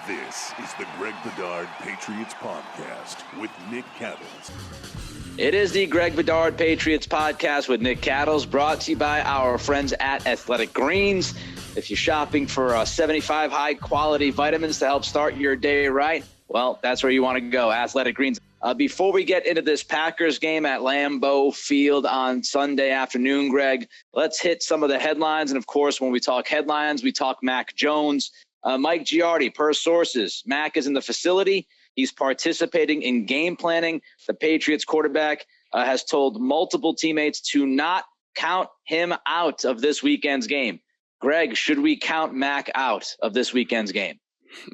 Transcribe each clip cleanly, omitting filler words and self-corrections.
This is the Greg Bedard Patriots Podcast with Nick Cattles. It is the Greg Bedard Patriots Podcast with Nick Cattles, brought to you by our friends at Athletic Greens. If you're shopping for 75 high-quality vitamins to help start your day right, well, that's where you want to go, Athletic Greens. Before we get into this Packers game at Lambeau Field on Sunday afternoon, Greg, let's hit some of the headlines. And, of course, when we talk headlines, we talk Mac Jones. Mike Giardi, per sources, Mac is in the facility. He's participating in game planning. The Patriots quarterback has told multiple teammates to not count him out of this weekend's game. Greg, should we count Mac out of this weekend's game?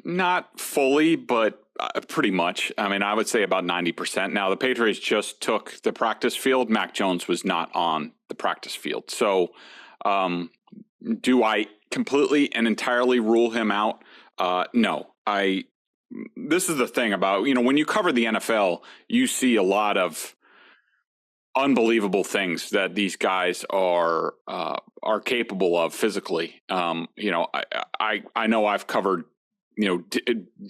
Not fully, but pretty much. I mean, I would say about 90%. Now, the Patriots just took the practice field. Mac Jones was not on the practice field. So do I completely and entirely rule him out? No. This is the thing about, when you cover the NFL, you see a lot of unbelievable things that these guys are capable of physically. I know I've covered,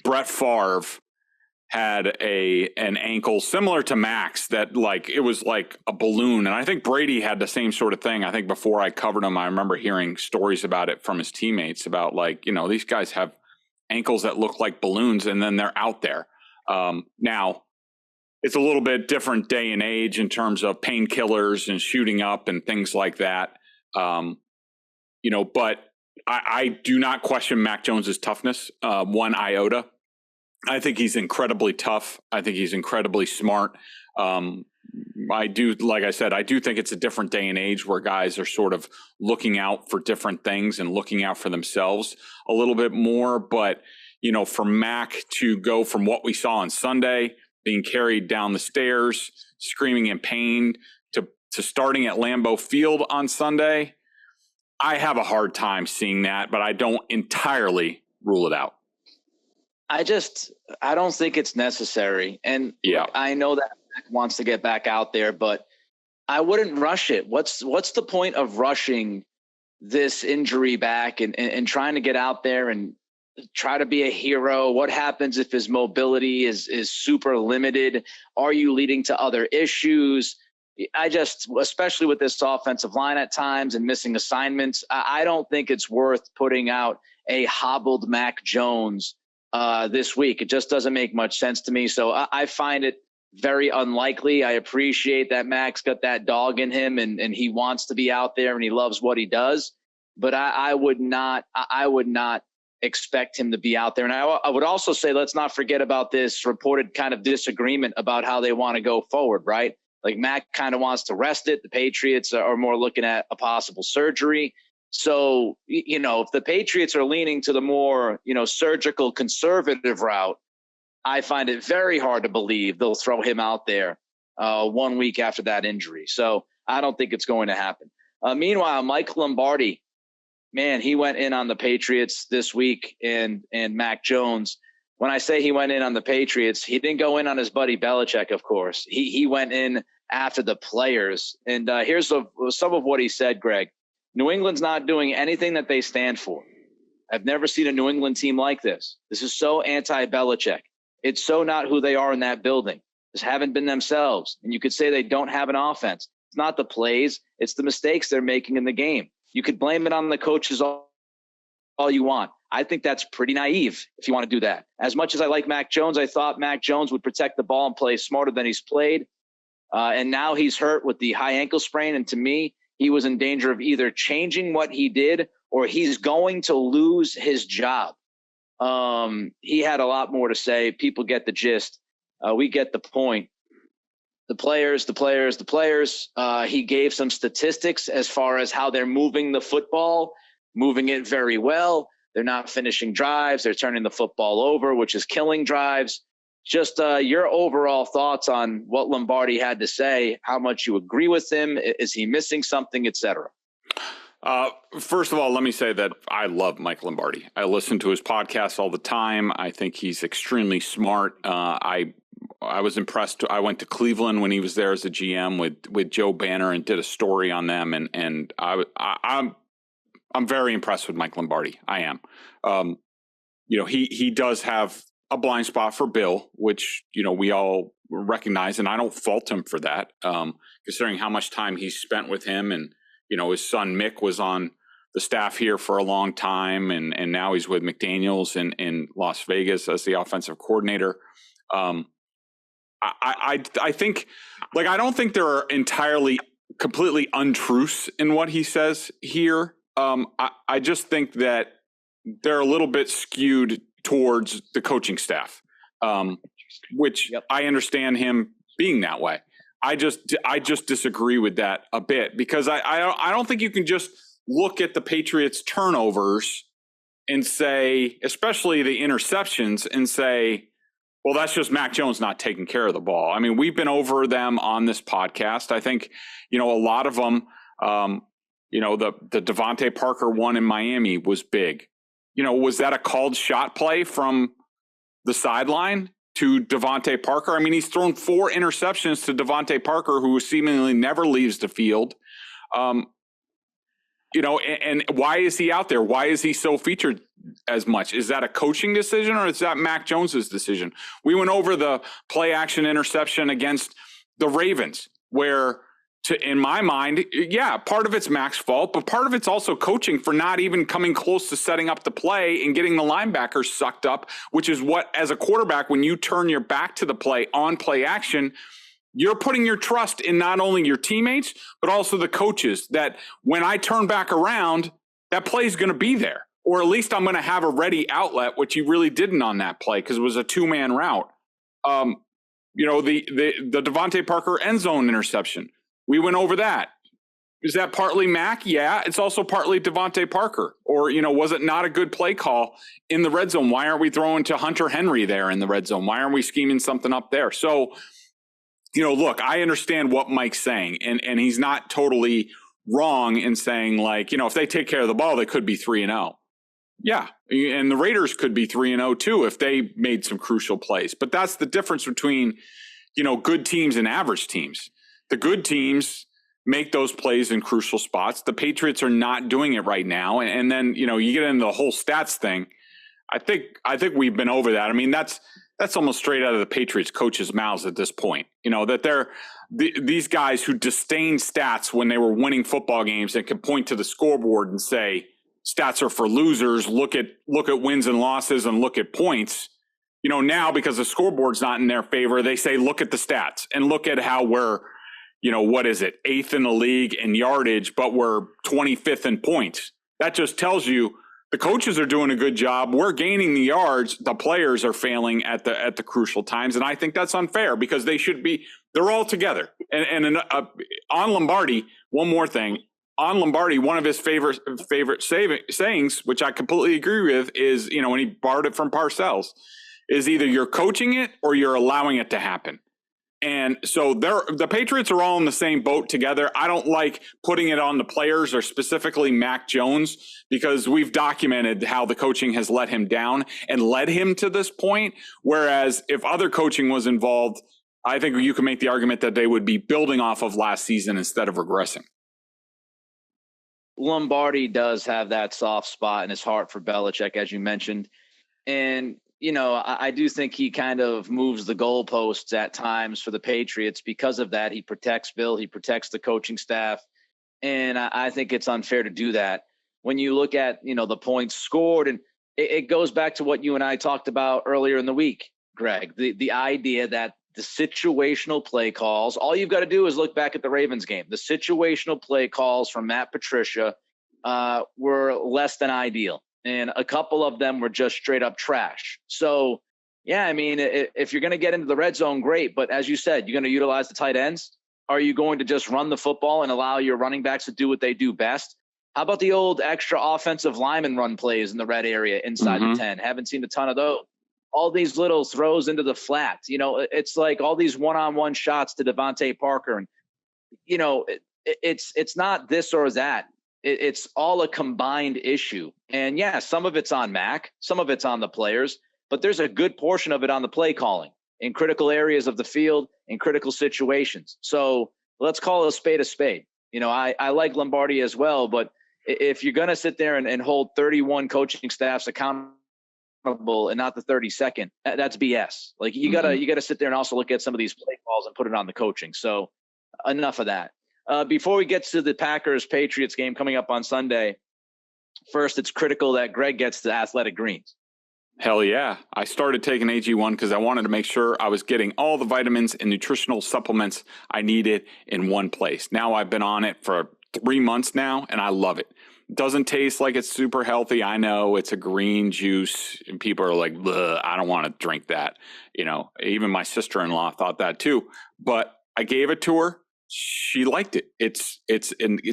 Brett Favre had an ankle similar to Mac's that it was like a balloon. And I think Brady had the same sort of thing. I think before I covered him, I remember hearing stories about it from his teammates about these guys have ankles that look like balloons and then they're out there. Now it's a little bit different day and age in terms of painkillers and shooting up and things like that. But I do not question Mac Jones's toughness one iota. I think he's incredibly tough. I think he's incredibly smart. I do think it's a different day and age where guys are sort of looking out for different things and looking out for themselves a little bit more. But, for Mac to go from what we saw on Sunday, being carried down the stairs, screaming in pain, to starting at Lambeau Field on Sunday, I have a hard time seeing that, but I don't entirely rule it out. I don't think it's necessary. And yeah, I know that Mac wants to get back out there, but I wouldn't rush it. What's the point of rushing this injury back and trying to get out there and try to be a hero? What happens if his mobility is super limited? Are you leading to other issues? Especially with this offensive line at times and missing assignments, I don't think it's worth putting out a hobbled Mac Jones this week. It just doesn't make much sense to me. So I find it very unlikely. I appreciate that Mac's got that dog in him and he wants to be out there and he loves what he does. But I would not expect him to be out there. And I would also say, let's not forget about this reported kind of disagreement about how they want to go forward, right? Like Mac kind of wants to rest it. The Patriots are more looking at a possible surgery. So, if the Patriots are leaning to the more, surgical conservative route, I find it very hard to believe they'll throw him out there 1 week after that injury. So I don't think it's going to happen. Meanwhile, Mike Lombardi, man, he went in on the Patriots this week and Mac Jones. When I say he went in on the Patriots, he didn't go in on his buddy Belichick, of course. He went in after the players. And here's some of what he said, Greg. New England's not doing anything that they stand for. I've never seen a New England team like this. This is so anti-Belichick. It's so not who they are in that building. This haven't been themselves. And you could say they don't have an offense. It's not the plays. It's the mistakes they're making in the game. You could blame it on the coaches all you want. I think that's pretty naive if you want to do that. As much as I like Mac Jones, I thought Mac Jones would protect the ball and play smarter than he's played. And now he's hurt with the high ankle sprain. And to me, he was in danger of either changing what he did or he's going to lose his job. He had a lot more to say. People get the gist. We get the point. The players. He gave some statistics as far as how they're moving the football, moving it very well. They're not finishing drives. They're turning the football over, which is killing drives. Just your overall thoughts on what Lombardi had to say, how much you agree with him, is he missing something, et cetera? First of all, let me say that I love Mike Lombardi. I listen to his podcast all the time. I think he's extremely smart. I was impressed. I went to Cleveland when he was there as a GM with Joe Banner and did a story on them. And I'm very impressed with Mike Lombardi. I am. he does have a blind spot for Bill, which, we all recognize, and I don't fault him for that, considering how much time he spent with him. And, his son Mick was on the staff here for a long time, and now he's with McDaniels in Las Vegas as the offensive coordinator. I think, I don't think there are entirely completely untruths in what he says here. I just think that they're a little bit skewed towards the coaching staff, which I understand him being that way. I just disagree with that a bit, because I don't think you can just look at the Patriots turnovers and say, especially the interceptions, and say, well, that's just Mac Jones not taking care of the ball. I mean, we've been over them on this podcast. I think, a lot of them, the Devontae Parker one in Miami was big. Was that a called shot play from the sideline to Devontae Parker? I mean, he's thrown 4 interceptions to Devontae Parker, who seemingly never leaves the field. And why is he out there? Why is he so featured as much? Is that a coaching decision, or is that Mac Jones's decision? We went over the play action interception against the Ravens, where, in my mind, part of it's Mac's fault, but part of it's also coaching for not even coming close to setting up the play and getting the linebackers sucked up, which is what, as a quarterback, when you turn your back to the play on play action, you're putting your trust in not only your teammates, but also the coaches, that when I turn back around, that play is going to be there, or at least I'm going to have a ready outlet, which he really didn't on that play because it was a 2-man route. The Devontae Parker end zone interception, we went over that. Is that partly Mac? Yeah, it's also partly Devontae Parker. Or, was it not a good play call in the red zone? Why aren't we throwing to Hunter Henry there in the red zone? Why aren't we scheming something up there? So, look, I understand what Mike's saying, and he's not totally wrong in saying, if they take care of the ball, they could be 3-0. Yeah, and the Raiders could be 3-0 too if they made some crucial plays. But that's the difference between, good teams and average teams. The good teams make those plays in crucial spots. The Patriots are not doing it right now. And then, you get into the whole stats thing. I think we've been over that. I mean, that's almost straight out of the Patriots coaches' mouths at this point. That they're these guys who disdain stats when they were winning football games and can point to the scoreboard and say stats are for losers. Look at wins and losses and look at points. Now because the scoreboard's not in their favor, they say look at the stats and look at how we're, what is it, 8th in the league in yardage, but we're 25th in points. That just tells you the coaches are doing a good job. We're gaining the yards. The players are failing at the crucial times. And I think that's unfair because they're all together. And on Lombardi, one more thing. On Lombardi, one of his favorite sayings, which I completely agree with, is, when he borrowed it from Parcells, is either you're coaching it or you're allowing it to happen. And so the Patriots are all in the same boat together. I don't like putting it on the players or specifically Mac Jones because we've documented how the coaching has let him down and led him to this point. Whereas if other coaching was involved, I think you can make the argument that they would be building off of last season instead of regressing. Lombardi does have that soft spot in his heart for Belichick, as you mentioned. And I do think he kind of moves the goalposts at times for the Patriots because of that. He protects Bill. He protects the coaching staff. And I think it's unfair to do that. When you look at, the points scored, and it goes back to what you and I talked about earlier in the week, Greg, the idea that the situational play calls, all you've got to do is look back at the Ravens game. The situational play calls from Matt Patricia were less than ideal. And a couple of them were just straight up trash. So, yeah, I mean, if you're going to get into the red zone, great. But as you said, you're going to utilize the tight ends. Are you going to just run the football and allow your running backs to do what they do best? How about the old extra offensive lineman run plays in the red area inside the 10? Haven't seen a ton of those. All these little throws into the flat. It's like all these one-on-one shots to Devontae Parker. And, it's not this or that. It's all a combined issue. And yeah, some of it's on Mac, some of it's on the players, but there's a good portion of it on the play calling in critical areas of the field, in critical situations. So let's call a spade a spade. I like Lombardi as well, but if you're going to sit there and hold 31 coaching staffs accountable and not the 32nd. That's BS. Like you gotta sit there and also look at some of these play calls and put it on the coaching. So enough of that. Before we get to the Packers Patriots game coming up on Sunday, first it's critical that Greg gets the athletic greens. Hell yeah. I started taking AG1 because I wanted to make sure I was getting all the vitamins and nutritional supplements I needed in one place. Now I've been on it for 3 months now, and I love it. It doesn't taste like it's super healthy. I know it's a green juice, and people are like, I don't want to drink that. You know, even my sister-in-law thought that too. But I gave it to her. She liked it. It's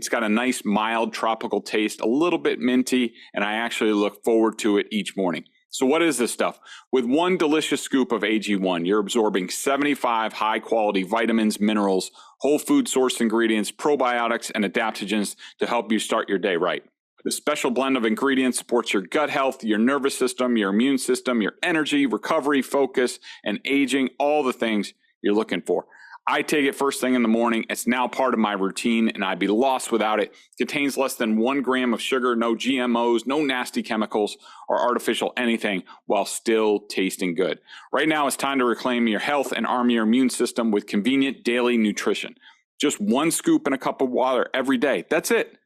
got a nice mild tropical taste, a little bit minty, and I actually look forward to it each morning. So what is this stuff? With one delicious scoop of AG1, you're absorbing 75 high-quality vitamins, minerals, whole food source ingredients, probiotics, and adaptogens to help you start your day right. The special blend of ingredients supports your gut health, your nervous system, your immune system, your energy, recovery, focus, and aging, all the things you're looking for. I take it first thing in the morning. It's now part of my routine, and I'd be lost without it. It contains less than 1 gram of sugar, no GMOs, no nasty chemicals or artificial anything, while still tasting good. Right now, it's time to reclaim your health and arm your immune system with convenient daily nutrition. Just 1 scoop in a cup of water every day. That's it.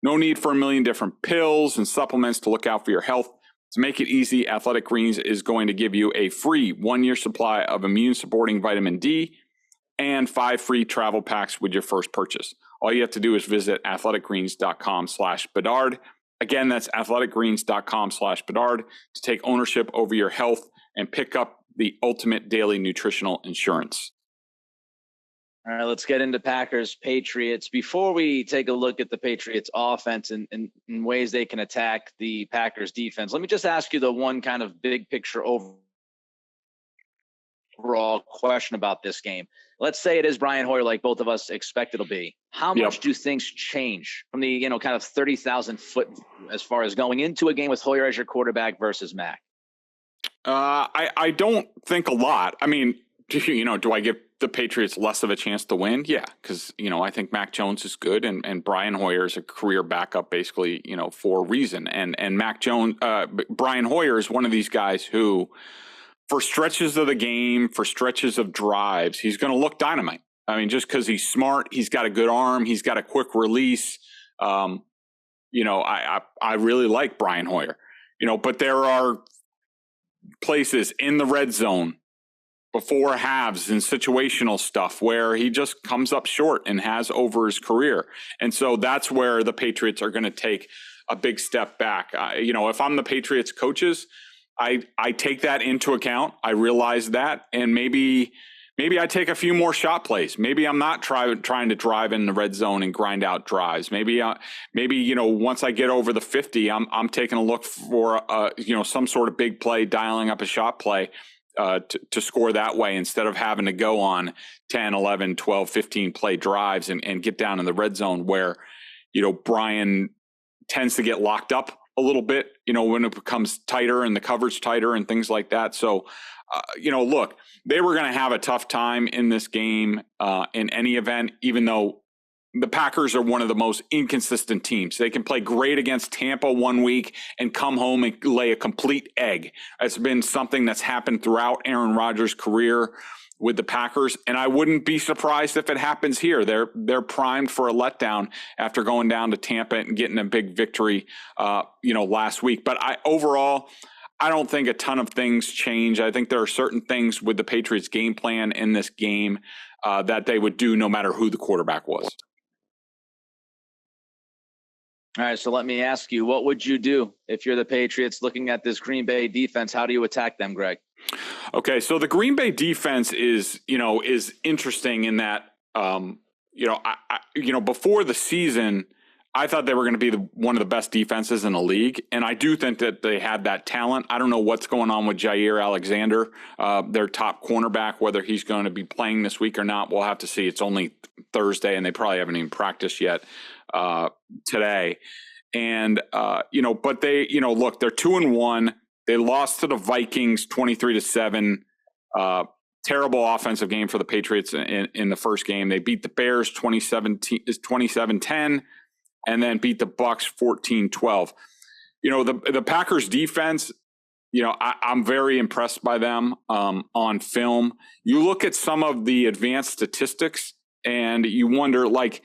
No need for a million different pills and supplements to look out for your health. To make it easy, Athletic Greens is going to give you a free 1-year supply of immune-supporting vitamin D and 5 free travel packs with your first purchase. All you have to do is visit athleticgreens.com/Bedard. Again, that's athleticgreens.com/Bedard to take ownership over your health and pick up the ultimate daily nutritional insurance. All right, let's get into Packers Patriots. Before we take a look at the Patriots offense and ways they can attack the Packers defense, let me just ask you the one kind of big picture overall question about this game. Let's say it is Brian Hoyer, like both of us expect it'll be. How much do things change from the, kind of 30,000 foot as far as going into a game with Hoyer as your quarterback versus Mac? I don't think a lot. I mean, do I give the Patriots less of a chance to win? Yeah, because, I think Mac Jones is good and Brian Hoyer is a career backup basically, for a reason. And Brian Hoyer is one of these guys who, for stretches of the game, for stretches of drives, he's going to look dynamite. I mean, just because he's smart, he's got a good arm, he's got a quick release. I really like Brian Hoyer, but there are places in the red zone before halves and situational stuff where he just comes up short and has over his career. And so that's where the Patriots are going to take a big step back. If I'm the Patriots coaches, I take that into account. I realize that, and maybe I take a few more shot plays. Maybe I'm not trying to drive in the red zone and grind out drives. Maybe once I get over the 50, I'm taking a look for some sort of big play, dialing up a shot play to score that way instead of having to go on 10, 11, 12, 15 play drives and get down in the red zone where Brian tends to get locked up a little bit, when it becomes tighter and the coverage tighter and things like that. So, look, they were going to have a tough time in this game in any event, even though the Packers are one of the most inconsistent teams. They can play great against Tampa one week and come home and lay a complete egg. It's been something that's happened throughout Aaron Rodgers' career with the Packers, and I wouldn't be surprised if it happens here. They're primed for a letdown after going down to Tampa and getting a big victory, last week. But overall, I don't think a ton of things change. I think there are certain things with the Patriots' game plan in this game that they would do no matter who the quarterback was. All right, so let me ask you, what would you do if you're the Patriots looking at this Green Bay defense? How do you attack them, Greg? Okay, so the Green Bay defense is interesting in that, before the season, I thought they were going to be one of the best defenses in the league, and I do think that they had that talent. I don't know what's going on with Jair Alexander, their top cornerback, whether he's going to be playing this week or not. We'll have to see. It's only Thursday, and they probably haven't even practiced yet today. And, but they, look, they're 2-1. They lost to the Vikings 23-7. Terrible offensive game for the Patriots in the first game. They beat the Bears 27-10 and then beat the Bucs 14-12. The Packers defense, I'm very impressed by them on film. You look at some of the advanced statistics and you wonder, like,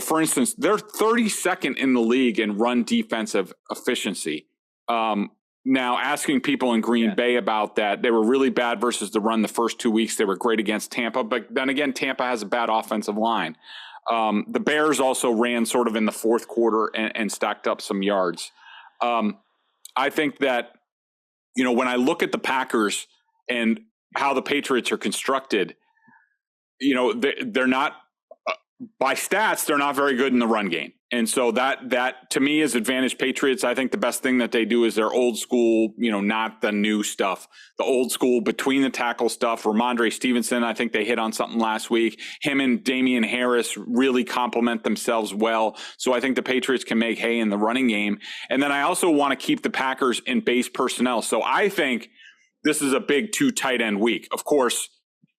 for instance, they're 32nd in the league in run defensive efficiency. Now, asking people in Green Bay about that, they were really bad versus the run the first 2 weeks. They were great against Tampa, but then again, Tampa has a bad offensive line. The Bears also ran sort of in the fourth quarter and stacked up some yards. I think that, when I look at the Packers and how the Patriots are constructed, they're not, by stats, they're not very good in the run game. And so that to me is advantage Patriots. I think the best thing that they do is their old school, not the new stuff, the old school between the tackle stuff. Ramondre Stevenson, I think they hit on something last week. Him and Damian Harris really complement themselves well. So I think the Patriots can make hay in the running game. And then I also want to keep the Packers in base personnel. So I think this is a big 2 tight end week. Of course,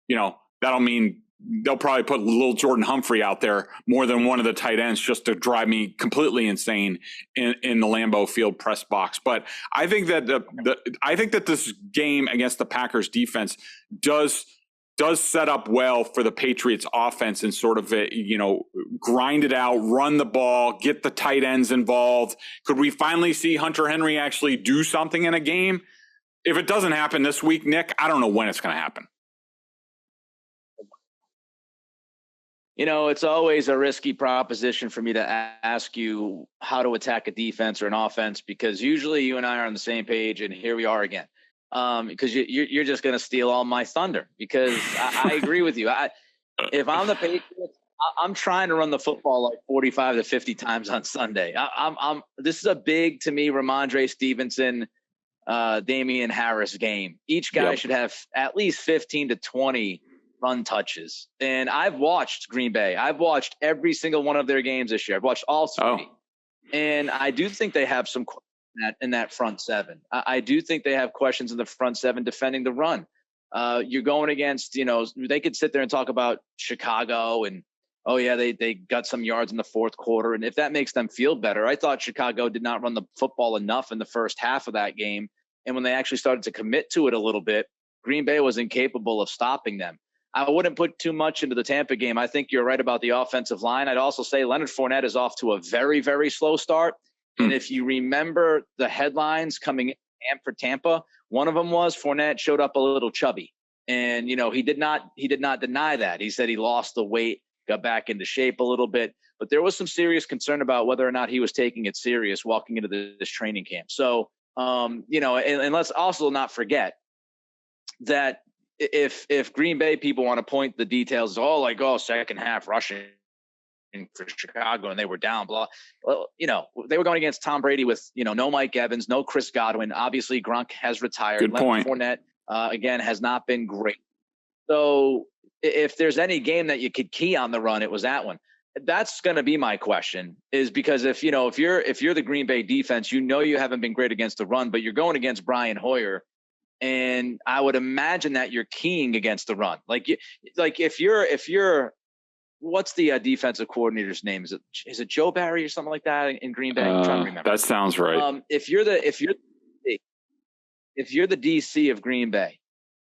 that'll mean they'll probably put little Jordan Humphrey out there more than one of the tight ends just to drive me completely insane in the Lambeau Field press box. But I think that I think that this game against the Packers defense does set up well for the Patriots offense and sort of, grind it out, run the ball, get the tight ends involved. Could we finally see Hunter Henry actually do something in a game? If it doesn't happen this week, Nick, I don't know when it's going to happen. It's always a risky proposition for me to ask you how to attack a defense or an offense, because usually you and I are on the same page, and here we are again. Because you're just going to steal all my thunder, because I agree with you. If I'm the Patriots, I'm trying to run the football like 45 to 50 times on Sunday. This is a big, to me, Ramondre Stevenson, Damian Harris game. Each guy should have at least 15 to 20 run touches. And I've watched Green Bay. I've watched every single one of their games this year. I've watched all 3. Oh. And I do think they have some in that front 7. I do think they have questions in the front 7 defending the run. You're going against, they could sit there and talk about Chicago and, oh yeah, they got some yards in the fourth quarter. And if that makes them feel better, I thought Chicago did not run the football enough in the first half of that game. And when they actually started to commit to it a little bit, Green Bay was incapable of stopping them. I wouldn't put too much into the Tampa game. I think you're right about the offensive line. I'd also say Leonard Fournette is off to a very, very slow start. And if you remember the headlines coming in for Tampa, one of them was Fournette showed up a little chubby. And, he did not deny that. He said he lost the weight, got back into shape a little bit. But there was some serious concern about whether or not he was taking it serious walking into this training camp. So, and let's also not forget that if Green Bay people want to point the details, second half rushing for Chicago and they were down, blah. Well, they were going against Tom Brady with, no Mike Evans, no Chris Godwin. Obviously, Gronk has retired. Good point. Leonard Fournette, again, has not been great. So if there's any game that you could key on the run, it was that one. That's going to be my question, is because if you're the Green Bay defense, you haven't been great against the run, but you're going against Brian Hoyer. And I would imagine that you're keying against the run. If you're, what's the defensive coordinator's name? Is it Joe Barry or something like that in Green Bay? I'm trying to remember. That sounds right. If you're the DC of Green Bay,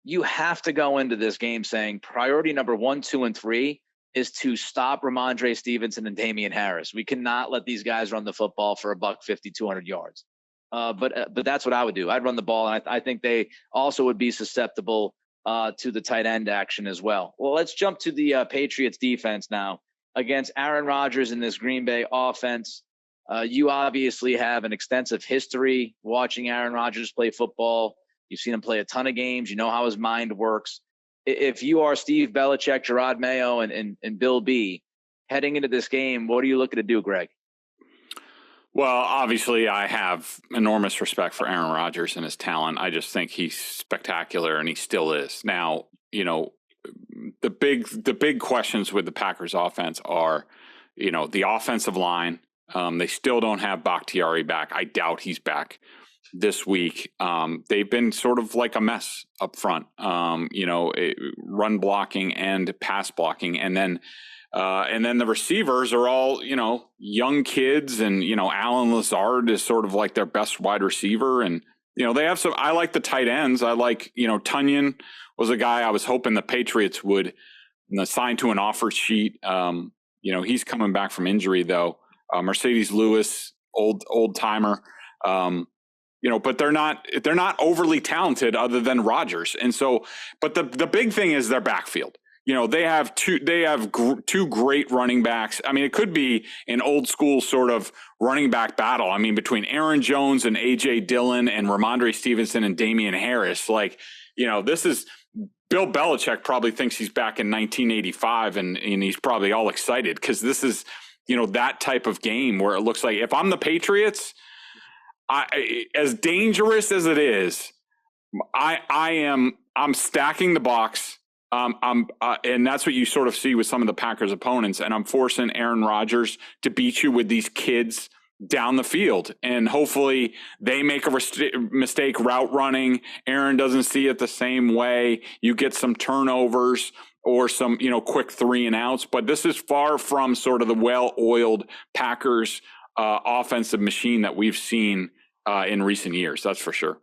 you have to go into this game saying priority number 1, 2, and 3 is to stop Ramondre Stevenson and Damian Harris. We cannot let these guys run the football for $150, 200 yards. But that's what I would do. I'd run the ball, and I think they also would be susceptible to the tight end action as well. Well, let's jump to the Patriots defense now against Aaron Rodgers in this Green Bay offense. You obviously have an extensive history watching Aaron Rodgers play football. You've seen him play a ton of games. You know how his mind works. If you are Steve Belichick, Gerard Mayo, and Bill B, heading into this game, what are you looking to do, Greg? Well, obviously, I have enormous respect for Aaron Rodgers and his talent. I just think he's spectacular, and he still is. Now, the big questions with the Packers offense are, the offensive line. They still don't have Bakhtiari back. I doubt he's back this week. They've been sort of like a mess up front, run blocking and pass blocking. And then the receivers are all, young kids, and, Alan Lazard is sort of like their best wide receiver. And, they have some. I like the tight ends. I like, Tunyon was a guy I was hoping the Patriots would sign to an offer sheet. He's coming back from injury though. Mercedes Lewis, old timer. But they're not overly talented other than Rodgers. And so, but the big thing is their backfield. They have two great running backs. I mean, it could be an old school sort of running back battle. I mean, between Aaron Jones and AJ Dillon and Ramondre Stevenson and Damian Harris, this is Bill Belichick probably thinks he's back in 1985 and he's probably all excited because this is, that type of game where it looks like if I'm the Patriots, as dangerous as it is, I'm stacking the box. And that's what you sort of see with some of the Packers opponents. And I'm forcing Aaron Rodgers to beat you with these kids down the field. And hopefully they make a mistake route running. Aaron doesn't see it the same way. You get some turnovers or some, quick 3 and outs. But this is far from sort of the well-oiled Packers offensive machine that we've seen in recent years. That's for sure.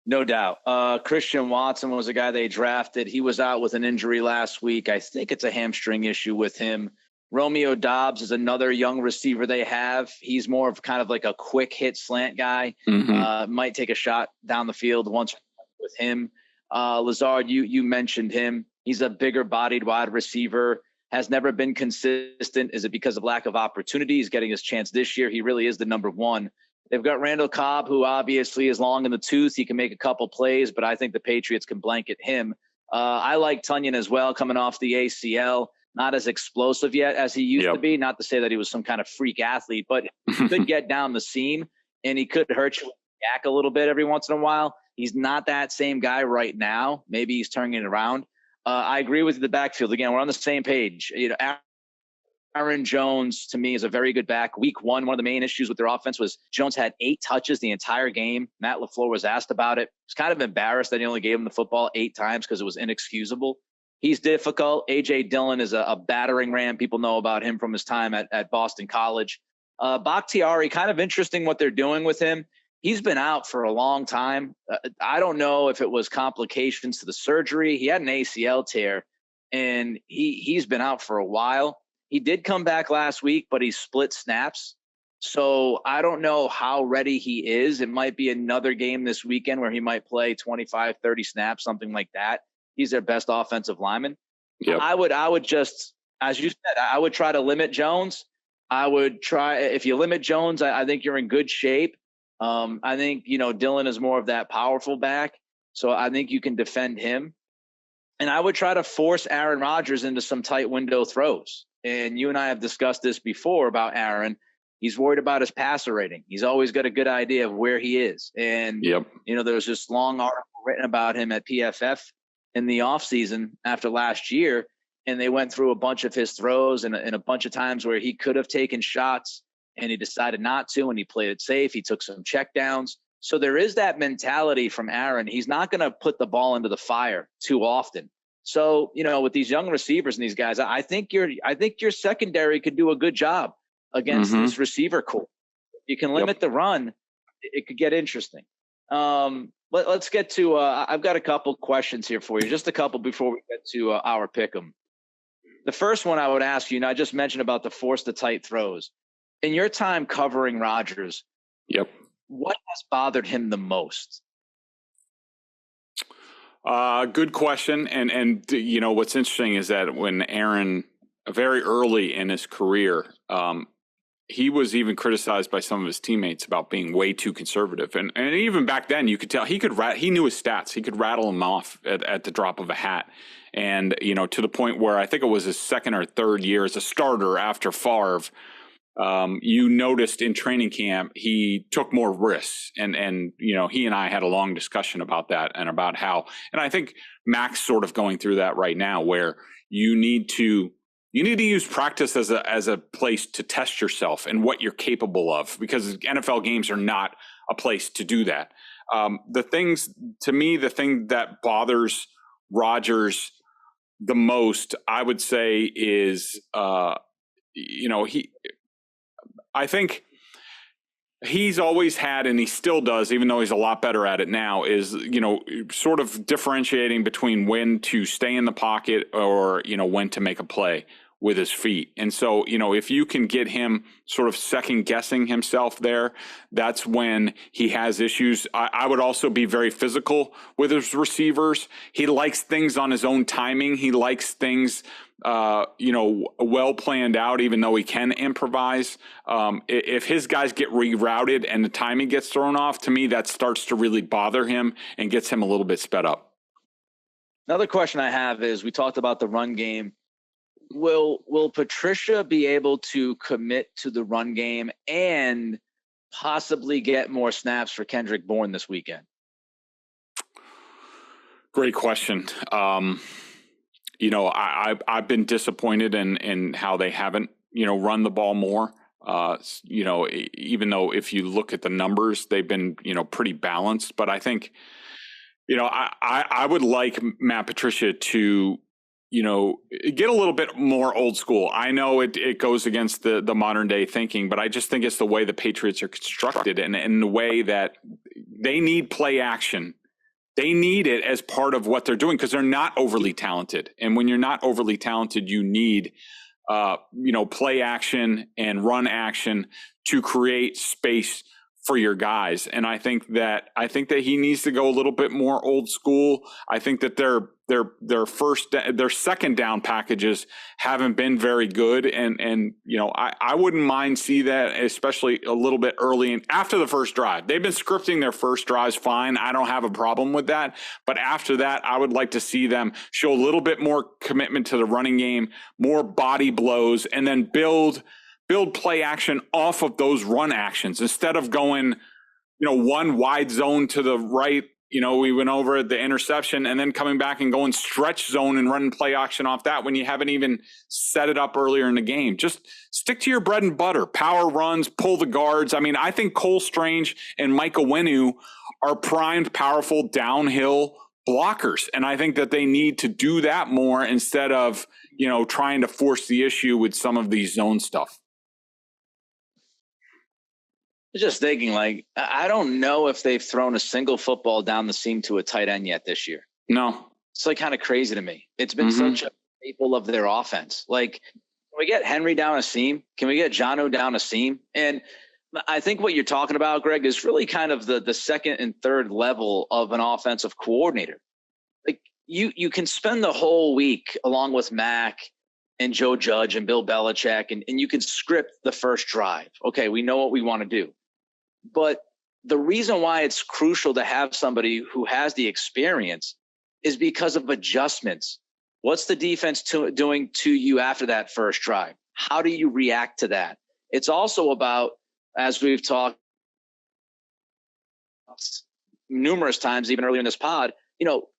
No doubt. Christian Watson was a guy they drafted. He was out with an injury last week. I think it's a hamstring issue with him. Romeo Doubs is another young receiver they have. He's more of kind of like a quick hit slant guy. Might take a shot down the field once with him. Lazard, you mentioned him. He's a bigger bodied wide receiver, has never been consistent. Is it because of lack of opportunity? He's getting his chance this year. He really is the number one. They've got Randall Cobb, who obviously is long in the tooth. He can make a couple plays, but I think the Patriots can blanket him. I like Tunyon as well, coming off the ACL. Not as explosive yet as he used to be. Not to say that he was some kind of freak athlete, but he could get down the seam, and he could hurt you with the yak a little bit every once in a while. He's not that same guy right now. Maybe he's turning it around. I agree with the backfield. Again, we're on the same page. Aaron Jones, to me, is a very good back. Week one of the main issues with their offense was Jones had 8 touches the entire game. Matt LaFleur was asked about it. He was kind of embarrassed that he only gave him the football 8 times because it was inexcusable. He's difficult. A.J. Dillon is a battering ram. People know about him from his time at Boston College. Bakhtiari, kind of interesting what they're doing with him. He's been out for a long time. I don't know if it was complications to the surgery. He had an ACL tear, and he's been out for a while. He did come back last week, but he split snaps. So I don't know how ready he is. It might be another game this weekend where he might play 25, 30 snaps, something like that. He's their best offensive lineman. Yep. I would just, as you said, I would try to limit Jones. If you limit Jones, I think you're in good shape. I think, Dillon is more of that powerful back. So I think you can defend him. And I would try to force Aaron Rodgers into some tight window throws. And you and I have discussed this before about Aaron. He's worried about his passer rating. He's always got a good idea of where he is. And, there was this long article written about him at PFF in the offseason after last year. And they went through a bunch of his throws and a bunch of times where he could have taken shots and he decided not to, and he played it safe. He took some checkdowns. So there is that mentality from Aaron. He's not going to put the ball into the fire too often. So, with these young receivers and these guys, I think your secondary could do a good job against this receiver core. You can limit the run. It could get interesting. Let's get to I've got a couple questions here for you, just a couple before we get to our pick'em. The first one I would ask you, I just mentioned about the force the tight throws. In your time covering Rodgers, what has bothered him the most? Good question. And what's interesting is that when Aaron, very early in his career, he was even criticized by some of his teammates about being way too conservative. And even back then, you could tell he knew his stats. He could rattle them off at the drop of a hat. And, to the point where I think it was his second or third year as a starter after Favre, you noticed in training camp, he took more risks and he and I had a long discussion about that and about how, and I think Mac's sort of going through that right now where you need to use practice as a place to test yourself and what you're capable of, because NFL games are not a place to do that. The thing that bothers Rodgers the most, I would say, is, I think he's always had, and he still does, even though he's a lot better at it now, is, sort of differentiating between when to stay in the pocket or, when to make a play with his feet. And so, if you can get him sort of second guessing himself there, that's when he has issues. I would also be very physical with his receivers. He likes things on his own timing. He likes things, well planned out, even though he can improvise. If his guys get rerouted and the timing gets thrown off, to me, that starts to really bother him and gets him a little bit sped up. Another question I have is, we talked about the run game. Will Patricia be able to commit to the run game and possibly get more snaps for Kendrick Bourne this weekend? Great question. I've been disappointed in how they haven't, run the ball more. Even though if you look at the numbers, they've been, pretty balanced. But I think, I would like Matt Patricia to, get a little bit more old school. I know it goes against the modern day thinking, but I just think it's the way the Patriots are constructed and the way that they need play action. They need it as part of what they're doing because they're not overly talented. And when you're not overly talented, you need, play action and run action to create space for your guys. And I think that he needs to go a little bit more old school. I think that their second down packages haven't been very good. And I wouldn't mind see that, especially a little bit early and after the first drive. They've been scripting their first drives fine. I don't have a problem with that. But after that, I would like to see them show a little bit more commitment to the running game, more body blows, and then build play action off of those run actions instead of going, one wide zone to the right. We went over the interception and then coming back and going stretch zone and running play action off that when you haven't even set it up earlier in the game. Just stick to your bread and butter, power runs, pull the guards. I mean, I think Cole Strange and Micah Wenu are primed, powerful downhill blockers. And I think that they need to do that more instead of, trying to force the issue with some of these zone stuff. Just thinking, I don't know if they've thrown a single football down the seam to a tight end yet this year. No. It's kind of crazy to me. It's been such a staple of their offense. Can we get Henry down a seam? Can we get Jonnu down a seam? And I think what you're talking about, Greg, is really kind of the second and third level of an offensive coordinator. You can spend the whole week along with Mac and Joe Judge and Bill Belichick, and you can script the first drive. Okay, we know what we want to do. But the reason why it's crucial to have somebody who has the experience is because of adjustments. What's the defense doing to you after that first drive? How do you react to that? It's also about, as we've talked numerous times, even earlier in this pod,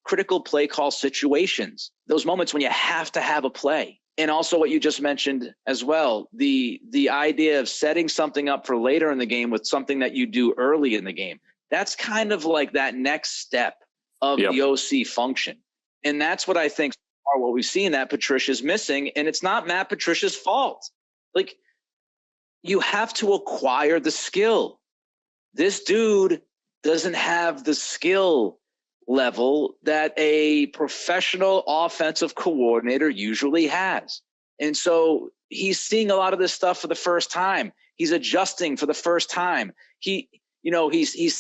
critical play call situations, those moments when you have to have a play. And also what you just mentioned as well, the idea of setting something up for later in the game with something that you do early in the game. That's kind of like that next step of the OC function. And that's what I think are what we've seen that Patricia's missing. And it's not Matt Patricia's fault. You have to acquire the skill. This dude doesn't have the skill level that a professional offensive coordinator usually has. And so he's seeing a lot of this stuff for the first time. He's adjusting for the first time. He's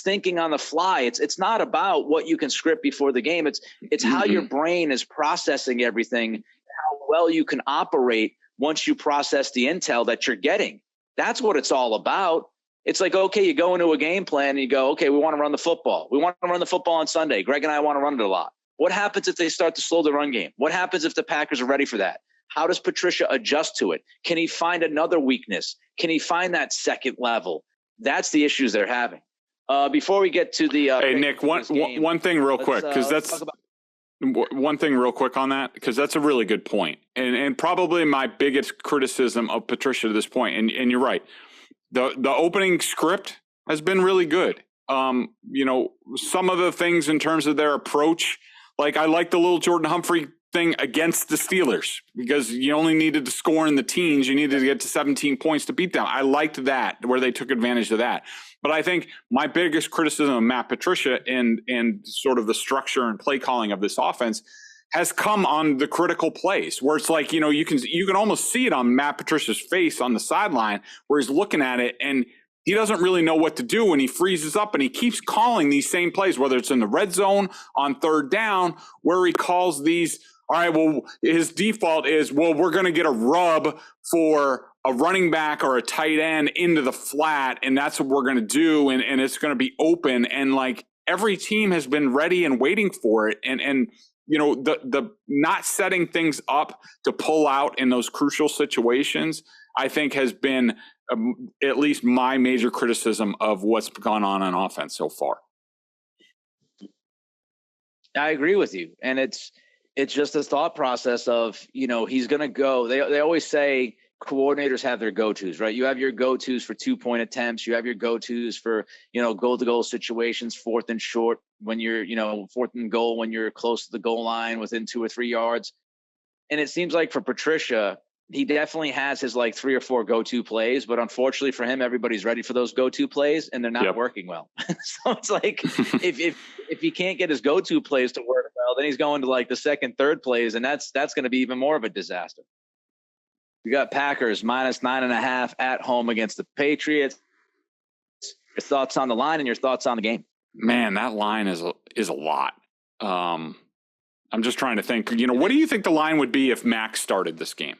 thinking on the fly. It's not about what you can script before the game. It's how your brain is processing everything, how well you can operate once you process the intel that you're getting. That's what it's all about. It's okay, you go into a game plan and you go, okay, we want to run the football. We want to run the football on Sunday. Greg and I want to run it a lot. What happens if they start to slow the run game? What happens if the Packers are ready for that? How does Patricia adjust to it? Can he find another weakness? Can he find that second level? That's the issues they're having. Before we get to the hey, Nick, one thing real quick, because that's one thing real quick on that, because that's a really good point. And probably my biggest criticism of Patricia to this point, and you're right. The opening script has been really good. Some of the things in terms of their approach, I like the little Jordan Humphrey thing against the Steelers because you only needed to score in the teens. You needed to get to 17 points to beat them. I liked that, where they took advantage of that. But I think my biggest criticism of Matt Patricia and sort of the structure and play calling of this offense has come on the critical plays where it's like, you can almost see it on Matt Patricia's face on the sideline where he's looking at it and he doesn't really know what to do when he freezes up, and he keeps calling these same plays, whether it's in the red zone on third down, where he calls these. All right, well, his default is, well, we're going to get a rub for a running back or a tight end into the flat, and that's what we're going to do, and it's going to be open. And like every team has been ready and waiting for it, and the not setting things up to pull out in those crucial situations, I think has been at least my major criticism of what's gone on offense so far. I agree with you, and it's just this thought process of, he's going to go. They always say coordinators have their go-tos, right? You have your go-tos for 2-point attempts. You have your go-tos for, goal-to-goal situations, fourth and short when you're, fourth and goal when you're close to the goal line within 2 or 3 yards. And it seems like for Patricia, he definitely has his like 3 or 4 go-to plays, but unfortunately for him, everybody's ready for those go-to plays and they're not working well. So it's like, if he can't get his go-to plays to work well, then he's going to like the second, third plays. And that's going to be even more of a disaster. You got Packers -9.5 at home against the Patriots. Your thoughts on the line and your thoughts on the game? Man, that line is a lot. I'm just trying to think, what do you think the line would be if Mac started this game?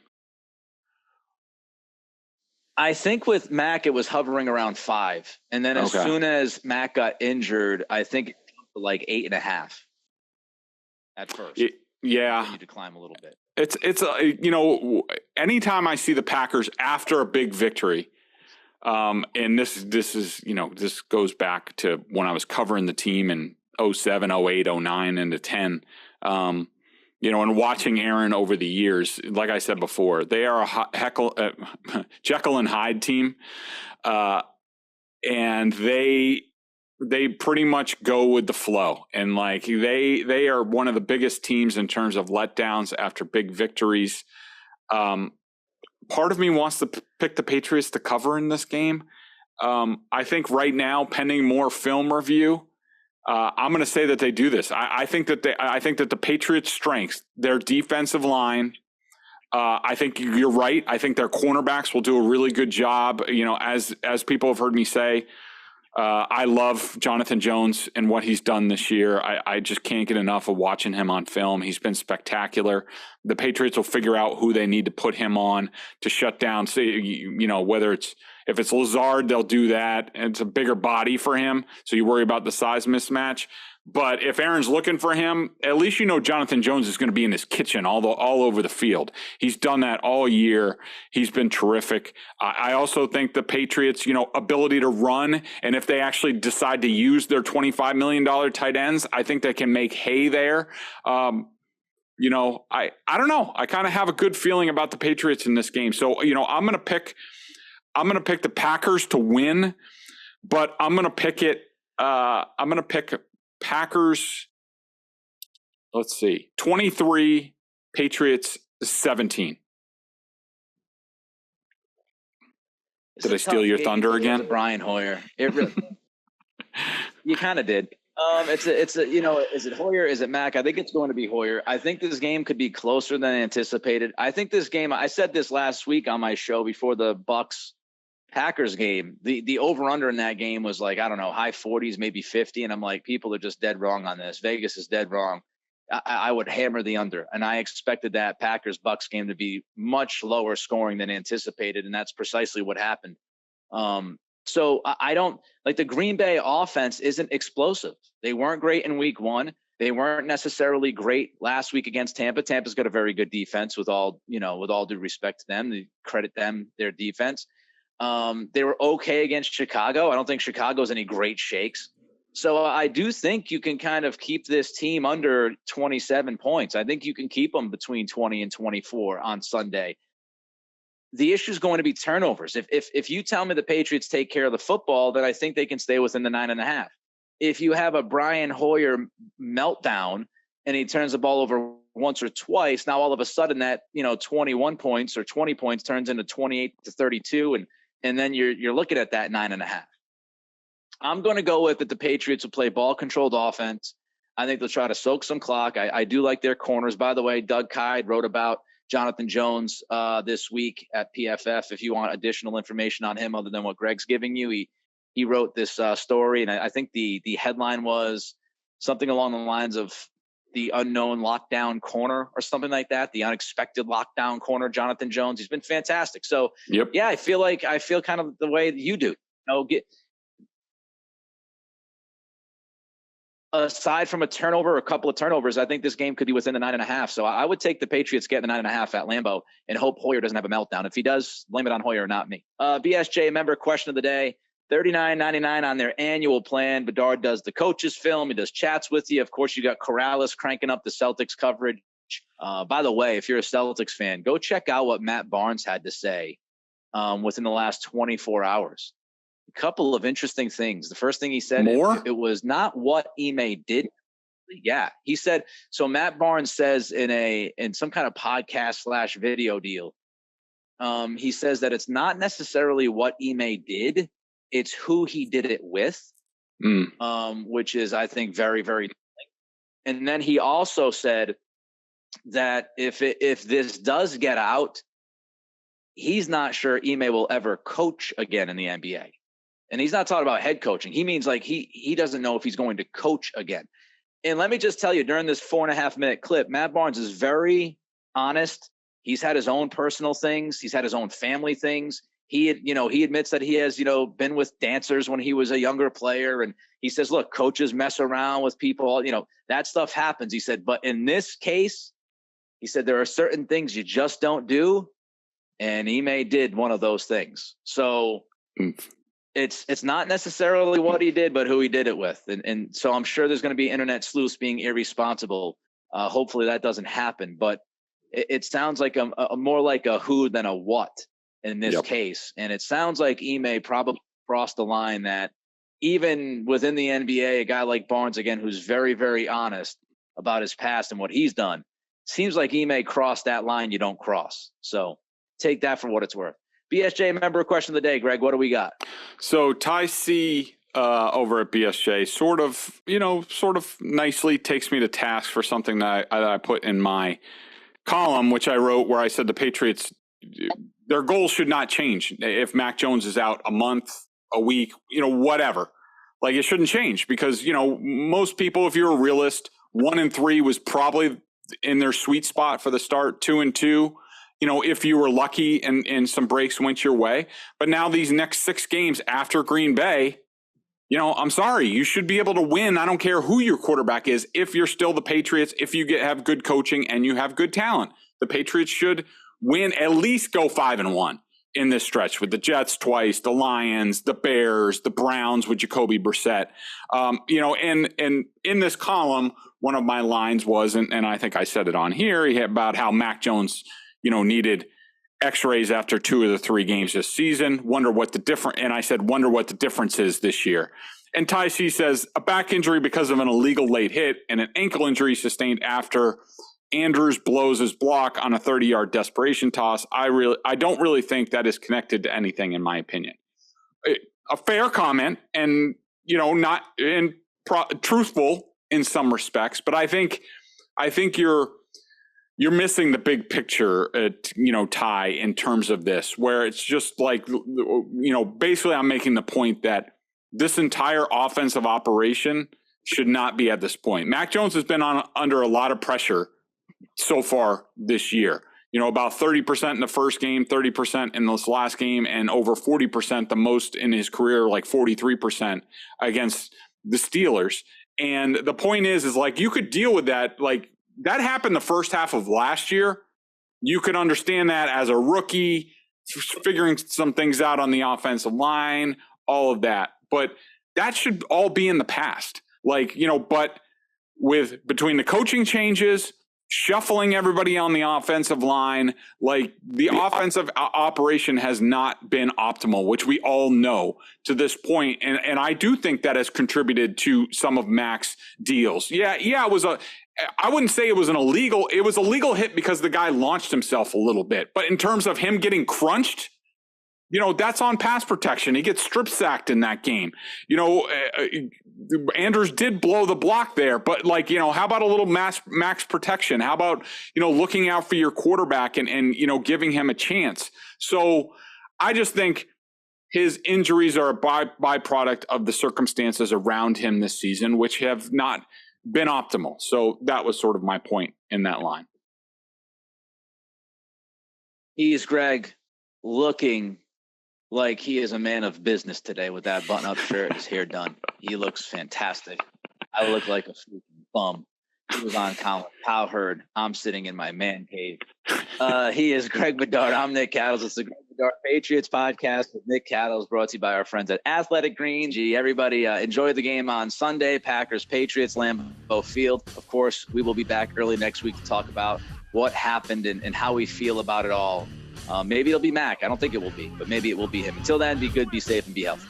I think with Mac, it was hovering around 5. And then as soon as Mac got injured, I think it jumped to like 8.5 at first. Yeah. You need to climb a little bit. It's anytime I see the Packers after a big victory, and this is, this goes back to when I was covering the team in 07, 08, 09 into 10, and watching Aaron over the years, like I said before, they are a Jekyll and Hyde team. And they pretty much go with the flow. And like, they are one of the biggest teams in terms of letdowns after big victories. Part of me wants to pick the Patriots to cover in this game. I think right now, pending more film review, I'm going to say that they do this. I think that the Patriots' strengths, their defensive line. I think you're right. I think their cornerbacks will do a really good job. As people have heard me say, I love Jonathan Jones and what he's done this year. I just can't get enough of watching him on film. He's been spectacular. The Patriots will figure out who they need to put him on to shut down. Whether if it's Lazard, they'll do that. And it's a bigger body for him, so you worry about the size mismatch. But if Aaron's looking for him, at least Jonathan Jones is going to be in his kitchen all over the field. He's done that all year. He's been terrific. I also think the Patriots, ability to run, and if they actually decide to use their $25 million tight ends, I think they can make hay there. I don't know. I kind of have a good feeling about the Patriots in this game. So, I'm going to pick the Packers to win, but I'm going to pick Packers, let's see, 23, Patriots 17. Did I steal your thunder again? Brian Hoyer. It really, you kind of did. Is it Hoyer? Is it Mac? I think it's going to be Hoyer. I think this game could be closer than anticipated. I think this game, I said this last week on my show before the Bucks Packers game, the over-under in that game was like, I don't know, high 40s, maybe 50. And I'm like, people are just dead wrong on this. Vegas is dead wrong. I would hammer the under. And I expected that Packers-Bucks game to be much lower scoring than anticipated. And that's precisely what happened. So I don't like the Green Bay offense isn't explosive. They weren't great in week 1. They weren't necessarily great last week against Tampa. Tampa's got a very good defense with all due respect to them. They credit them, their defense. They were okay against Chicago. I don't think Chicago's any great shakes. So I do think you can kind of keep this team under 27 points. I think you can keep them between 20 and 24 on Sunday. The issue is going to be turnovers. If you tell me the Patriots take care of the football, then I think they can stay within the 9.5. If you have a Brian Hoyer meltdown and he turns the ball over once or twice, now all of a sudden that, 21 points or 20 points turns into 28-32. And then you're looking at that 9.5. I'm going to go with that the Patriots will play ball controlled offense. I think they'll try to soak some clock. I do like their corners. By the way, Doug Kyde wrote about Jonathan Jones this week at PFF. If you want additional information on him other than what Greg's giving you, he wrote this story, and I think the headline was something along the lines of the unknown lockdown corner or something like that, the unexpected lockdown corner, Jonathan Jones. He's been fantastic. So, yeah, I feel kind of the way that you do. Aside from a turnover or a couple of turnovers, I think this game could be within the 9.5. So I would take the Patriots getting the 9.5 at Lambeau and hope Hoyer doesn't have a meltdown. If he does, blame it on Hoyer, not me. BSJ member question of the day, $39.99 on their annual plan. Bedard does the coaches film. He does chats with you. Of course, you got Corrales cranking up the Celtics coverage. By the way, if you're a Celtics fan, go check out what Matt Barnes had to say within the last 24 hours. A couple of interesting things. The first thing he said, it was not what Ime did. Yeah, he said, so Matt Barnes says in some kind of podcast / video deal, he says that it's not necessarily what Ime did, it's who he did it with, which is, I think, very, very. And then he also said that if this does get out, he's not sure Ime will ever coach again in the NBA. And he's not talking about head coaching. He means like he doesn't know if he's going to coach again. And let me just tell you, during this 4.5-minute clip, Matt Barnes is very honest. He's had his own personal things. He's had his own family things. He admits that he has, been with dancers when he was a younger player. And he says, look, coaches mess around with people. That stuff happens. He said, but in this case, he said, there are certain things you just don't do. And Ime did one of those things. So it's not necessarily what he did, but who he did it with. And so I'm sure there's going to be internet sleuths being irresponsible. Hopefully that doesn't happen, but it sounds like a more like a who than a what in this case. And it sounds like Ime probably crossed the line that even within the NBA, a guy like Barnes, again, who's very, very honest about his past and what he's done, seems like Ime crossed that line you don't cross. So take that for what it's worth. BSJ member question of the day, Greg, what do we got? So Ty C over at BSJ sort of nicely takes me to task for something that I put in my column, which I wrote where I said the Patriots, their goals should not change. If Mac Jones is out a month, a week, whatever, like it shouldn't change because, most people, if you're a realist, 1-3 was probably in their sweet spot for the start. 2-2. If you were lucky and some breaks went your way. But now these next 6 games after Green Bay, I'm sorry, you should be able to win. I don't care who your quarterback is. If you're still the Patriots, if you have good coaching and you have good talent, the Patriots should win, at least go 5-1 in this stretch with the Jets twice, the Lions, the Bears, the Browns with Jacoby Brissett. And in this column, one of my lines was, and I think I said it on here, about how Mac Jones needed x-rays after 2 of the 3 games this season. Wonder what the difference is this year. And Ty C says a back injury because of an illegal late hit and an ankle injury sustained after Andrews blows his block on a 30-yard desperation toss. I don't really think that is connected to anything, in my opinion. A fair comment and, not truthful in some respects, but I think you're missing the big picture, Ty, in terms of this, where it's just like, basically I'm making the point that this entire offensive operation should not be at this point. Mac Jones has been under a lot of pressure so far this year. About 30% in the first game, 30% in this last game, and over 40%, the most in his career, like 43% against the Steelers. And the point is like, you could deal with that, like, that happened the first half of last year. You could understand that as a rookie, figuring some things out on the offensive line, all of that. But that should all be in the past. But between the coaching changes shuffling everybody on the offensive line. Like the offensive operation has not been optimal, which we all know to this point. And I do think that has contributed to some of Mac's deals. Yeah, it was I wouldn't say it was a legal hit because the guy launched himself a little bit. But in terms of him getting crunched, that's on pass protection. He gets strip sacked in that game. Andrews did blow the block there, but how about a little max protection? How about, looking out for your quarterback and giving him a chance? So I just think his injuries are a byproduct of the circumstances around him this season, which have not been optimal. So that was sort of my point in that line. He's Greg looking like he is a man of business today with that button-up shirt, his hair done. He looks fantastic. I look like a freaking bum. He was on Colin Cowherd. I'm sitting in my man cave. He is Greg Bedard. I'm Nick Cattles. It's the Greg Bedard Patriots Podcast with Nick Cattles, brought to you by our friends at Athletic Greens. Everybody enjoy the game on Sunday, Packers, Patriots, Lambeau Field. Of course, we will be back early next week to talk about what happened and how we feel about it all. Maybe it'll be Mac. I don't think it will be, but maybe it will be him. Until then, be good, be safe, and be healthy.